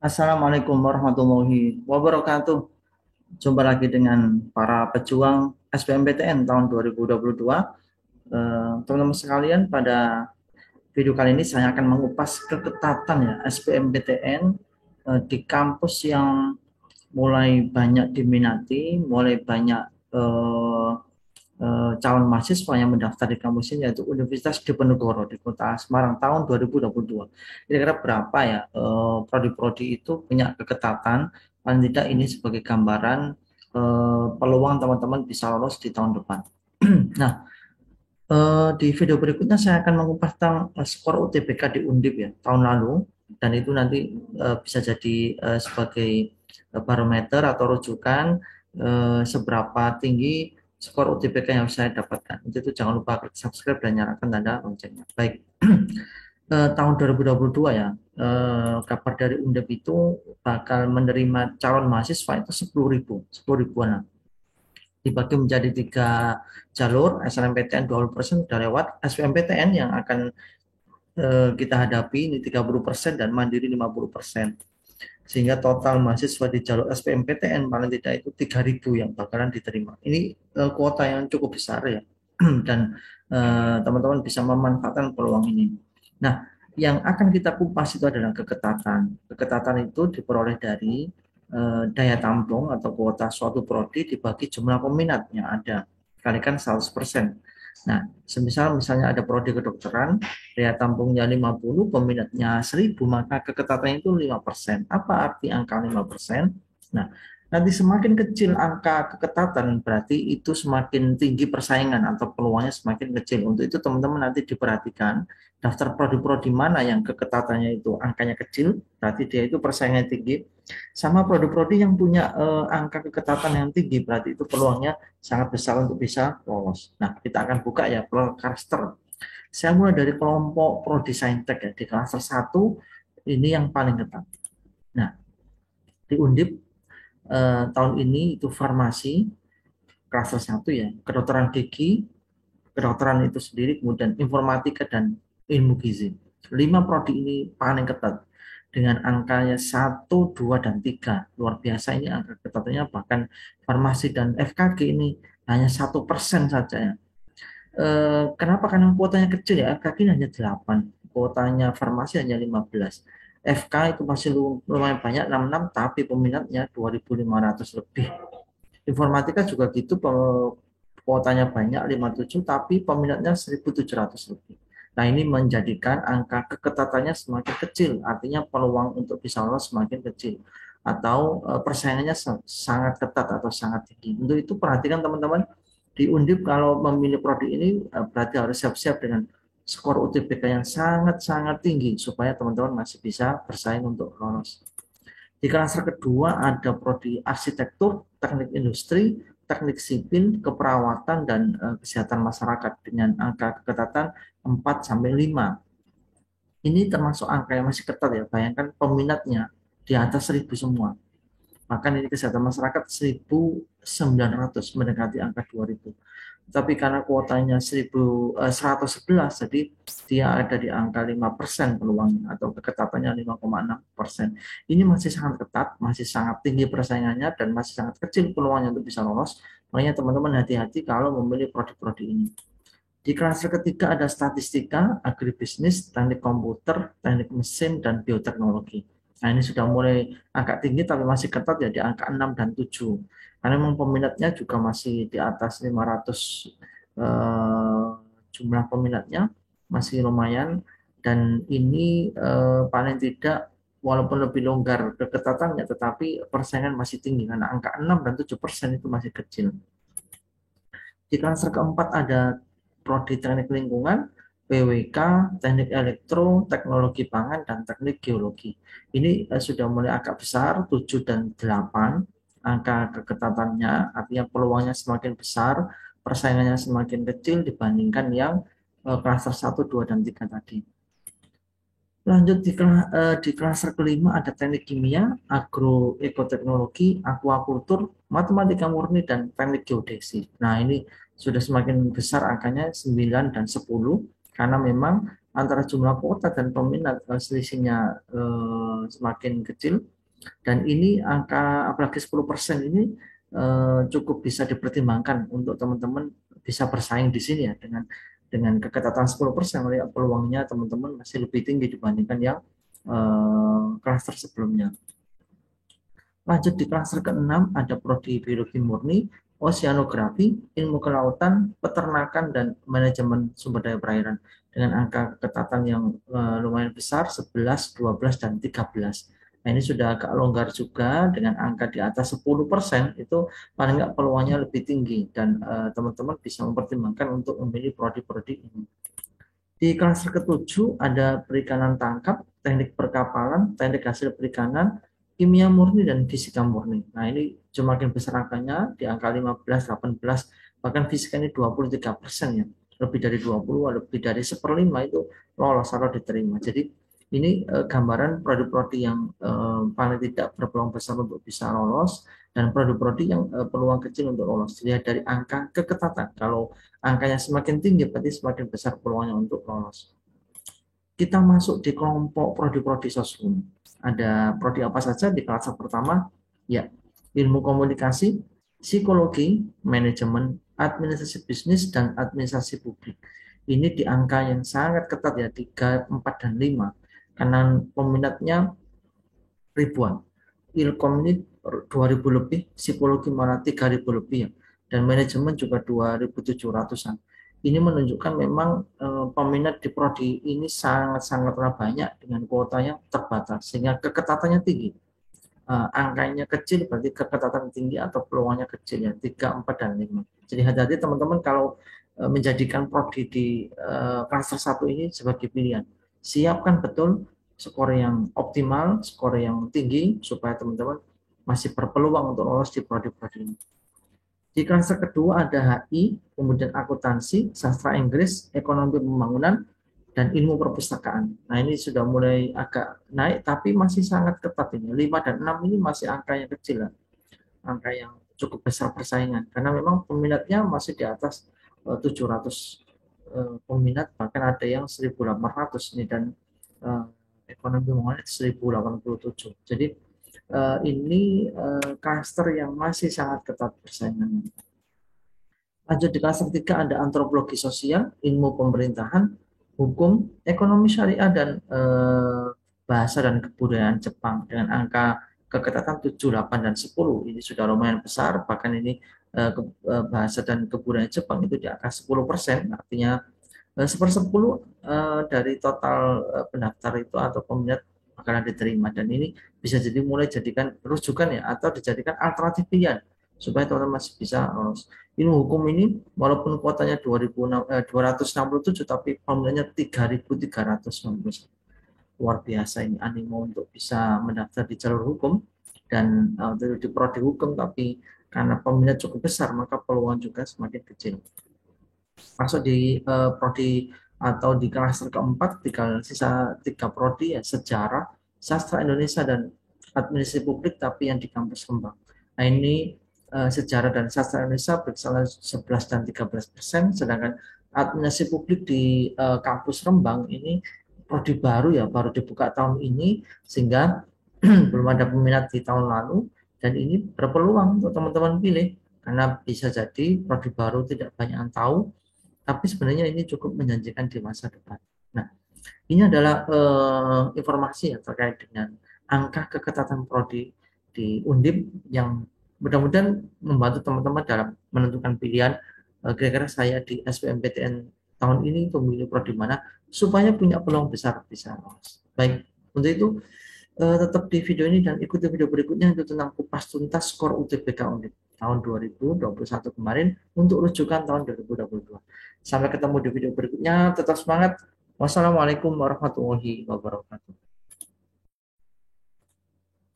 Assalamualaikum warahmatullahi wabarakatuh. Jumpa lagi dengan para pejuang SBMPTN tahun 2022. Teman-teman sekalian, pada video kali ini saya akan mengupas keketatan ya SBMPTN di kampus yang mulai banyak diminati, mulai banyak calon mahasiswa yang mendaftar di kampus ini, yaitu Universitas Diponegoro di Kota Semarang tahun 2022. Kira-kira berapa ya prodi-prodi itu punya keketatan? Paling tidak ini sebagai gambaran peluang teman-teman bisa lolos di tahun depan. Nah, di video berikutnya saya akan mengupas tentang skor UTBK di Undip ya tahun lalu, dan itu nanti bisa jadi sebagai barometer atau rujukan seberapa tinggi skor UTBK yang saya dapatkan. Untuk itu jangan lupa klik subscribe dan nyalakan tanda loncengnya. Baik, tahun 2022 ya, kabar dari Undip itu bakal menerima calon mahasiswa itu 10 ribuan, dibagi menjadi 3 jalur. SNMPTN 20% sudah lewat, SBMPTN yang akan kita hadapi ini 30% dan Mandiri 50%. Sehingga total mahasiswa di jalur SBMPTN paling tidak itu 3.000 yang bakalan diterima. Ini kuota yang cukup besar ya. Dan teman-teman bisa memanfaatkan peluang ini. Nah, yang akan kita kupas itu adalah keketatan. Keketatan itu diperoleh dari daya tampung atau kuota suatu prodi dibagi jumlah peminat yang ada, kalikan 100%. Nah, misalnya ada prodi kedokteran, daya tampungnya 50, peminatnya 1.000, maka keketatannya itu 5%. Apa arti angka 5%? Nah, nanti semakin kecil angka keketatan, berarti itu semakin tinggi persaingan atau peluangnya semakin kecil. Untuk itu teman-teman nanti diperhatikan, daftar prodi-prodi mana yang keketatannya itu angkanya kecil, berarti dia itu persaingannya tinggi. Sama prodi-prodi yang punya angka keketatan yang tinggi, berarti itu peluangnya sangat besar untuk bisa lolos. Nah, kita akan buka ya per cluster. Saya mulai dari kelompok Prodi Saintek ya, di klaster 1 ini yang paling ketat. Nah, di Undip tahun ini itu farmasi klaster 1 ya, kedokteran gigi, kedokteran itu sendiri, kemudian informatika dan ilmu gizi. 5 prodi ini paling ketat dengan angkanya 1, 2, dan 3. Luar biasa ini angka ketatannya, bahkan farmasi dan FKG ini hanya 1% saja ya. Kenapa? Karena kuotanya kecil ya, FKG hanya 8, kuotanya farmasi hanya 15. FK itu masih lumayan banyak, 66, tapi peminatnya 2.500 lebih. Informatika juga gitu, kuotanya banyak 57, tapi peminatnya 1.700 lebih. Nah, ini menjadikan angka keketatannya semakin kecil, artinya peluang untuk bisa lolos semakin kecil, atau persaingannya sangat ketat atau sangat tinggi. Untuk itu perhatikan teman-teman, di Undip kalau memilih prodi ini berarti harus siap-siap dengan skor UTBK yang sangat-sangat tinggi supaya teman-teman masih bisa bersaing untuk lolos. Di klaster kedua ada prodi arsitektur, teknik industri, teknik sipil, keperawatan, dan kesehatan masyarakat dengan angka keketatan 4 sampai 5. Ini termasuk angka yang masih ketat ya. Bayangkan peminatnya di atas 1.000 semua. Bahkan ini kesehatan masyarakat 1.900, mendekati angka 2.000. Tapi karena kuotanya 111, jadi dia ada di angka 5% peluangnya, atau keketatannya 5,6%. Ini masih sangat ketat, masih sangat tinggi persaingannya, dan masih sangat kecil peluangnya untuk bisa lolos. Makanya teman-teman hati-hati kalau memilih prodi-prodi ini. Di klaster ketiga ada statistika, agribisnis, teknik komputer, teknik mesin, dan bioteknologi. Nah, ini sudah mulai agak tinggi tapi masih ketat ya, di angka 6 dan 7. Karena memang peminatnya juga masih di atas 500, eh, jumlah peminatnya masih lumayan, dan ini paling tidak walaupun lebih longgar keketatannya, tetapi persaingan masih tinggi karena angka 6 dan 7% itu masih kecil. Di klaster keempat ada Prodi Teknik Lingkungan, PWK, Teknik Elektro, Teknologi Pangan, dan Teknik Geologi. Ini sudah mulai agak besar, 7 dan 8 angka keketatannya, artinya peluangnya semakin besar, persaingannya semakin kecil dibandingkan yang klaster 1, 2, dan 3 tadi. Lanjut di klaster kelima ada teknik kimia, agroekoteknologi, akuakultur, matematika murni, dan teknik geodesi. Nah, ini sudah semakin besar angkanya 9 dan 10, karena memang antara jumlah kuota dan peminat selisihnya semakin kecil, dan ini angka apalagi 10% ini cukup bisa dipertimbangkan untuk teman-teman bisa bersaing di sini ya, dengan keketatan 10%, melihat peluangnya teman-teman masih lebih tinggi dibandingkan yang klaster sebelumnya. Lanjut di klaster ke-6 ada prodi biologi murni, oceanografi, ilmu kelautan, peternakan, dan manajemen sumber daya perairan dengan angka keketatan yang lumayan besar 11, 12, dan 13. Nah, ini sudah agak longgar juga dengan angka di atas 10%, itu paling nggak peluangnya lebih tinggi dan teman-teman bisa mempertimbangkan untuk memilih prodi-prodi ini. Di klaster ke-7 ada perikanan tangkap, teknik perkapalan, teknik hasil perikanan, kimia murni, dan fisika murni. Nah, ini semakin besar angkanya di angka 15, 18, bahkan fisika ini 23% ya. Lebih dari 20, lebih dari seperlima itu lolos atau diterima. Jadi ini gambaran prodi-prodi yang paling tidak berpeluang besar untuk bisa lolos, dan prodi-prodi yang peluang kecil untuk lolos. Dilihat dari angka keketatan. Kalau angkanya semakin tinggi, berarti semakin besar peluangnya untuk lolos. Kita masuk di kelompok prodi-prodi sosum. Ada prodi apa saja di kelas pertama? Ya, ilmu komunikasi, psikologi, manajemen, administrasi bisnis, dan administrasi publik. Ini di angka yang sangat ketat ya, 3, 4, dan 5. Karena peminatnya ribuan. Ilkom ini 2.000 lebih, psikologi malah 3.000 lebih ya. Dan manajemen juga 2.700-an. Ini menunjukkan memang peminat di prodi ini sangat-sangatlah banyak dengan kuota yang terbatas, sehingga keketatannya tinggi. Angkanya kecil berarti keketatan tinggi atau peluangnya kecil ya, 3, 4, dan 5. Jadi hati-hati teman-teman kalau menjadikan prodi di klaster 1 ini sebagai pilihan. Siapkan betul skor yang optimal, skor yang tinggi supaya teman-teman masih berpeluang untuk lolos di prodi-prodi ini. Di klaster kedua ada HI, kemudian akuntansi, sastra Inggris, ekonomi pembangunan, dan ilmu perpustakaan. Nah, ini sudah mulai agak naik, tapi masih sangat ketat ini. 5 dan 6 ini masih angka yang kecil, angka yang cukup besar persaingan. Karena memang peminatnya masih di atas 700 peminat, bahkan ada yang 1.800 ini, dan ekonomi pembangunan 1.087. Jadi ini klaster yang masih sangat ketat persaingannya. Lanjut di kelas ketiga ada antropologi sosial, ilmu pemerintahan, hukum, ekonomi syariah, dan bahasa dan kebudayaan Jepang dengan angka keketatan 7, 8, dan 10. Ini sudah lumayan besar, bahkan ini bahasa dan kebudayaan Jepang itu di angka 10%, artinya 1/10 dari total pendaftar itu atau peminat akan diterima, dan ini bisa jadi mulai jadikan rujukan ya, atau dijadikan alternatif pilihan supaya teman-teman masih bisa lolos. Ilmu hukum ini walaupun kuotanya 267 tapi peminatnya 3.390. Luar biasa ini animo untuk bisa mendaftar di jalur hukum dan di prodi hukum, tapi karena peminat cukup besar maka peluang juga semakin kecil. Masuk di prodi atau di klaster keempat, tinggal sisa 3 prodi ya, sejarah, sastra Indonesia, dan administrasi publik tapi yang di kampus Rembang. Nah, ini sejarah dan sastra Indonesia berkisar 11 dan 13%, sedangkan administrasi publik di kampus Rembang ini prodi baru ya, baru dibuka tahun ini sehingga belum ada peminat di tahun lalu, dan ini berpeluang untuk teman-teman pilih karena bisa jadi prodi baru tidak banyak yang tahu, tapi sebenarnya ini cukup menjanjikan di masa depan. Nah, ini adalah informasi yang terkait dengan angka keketatan prodi di Undip yang mudah-mudahan membantu teman-teman dalam menentukan pilihan kira-kira saya di SBMPTN tahun ini memilih prodi mana supaya punya peluang besar bisa lolos. Baik, untuk itu tetap di video ini dan ikuti video berikutnya itu tentang kupas tuntas skor UTBK Undip tahun 2021 kemarin untuk rujukan tahun 2022. Sampai ketemu di video berikutnya, tetap semangat. Wassalamualaikum warahmatullahi wabarakatuh.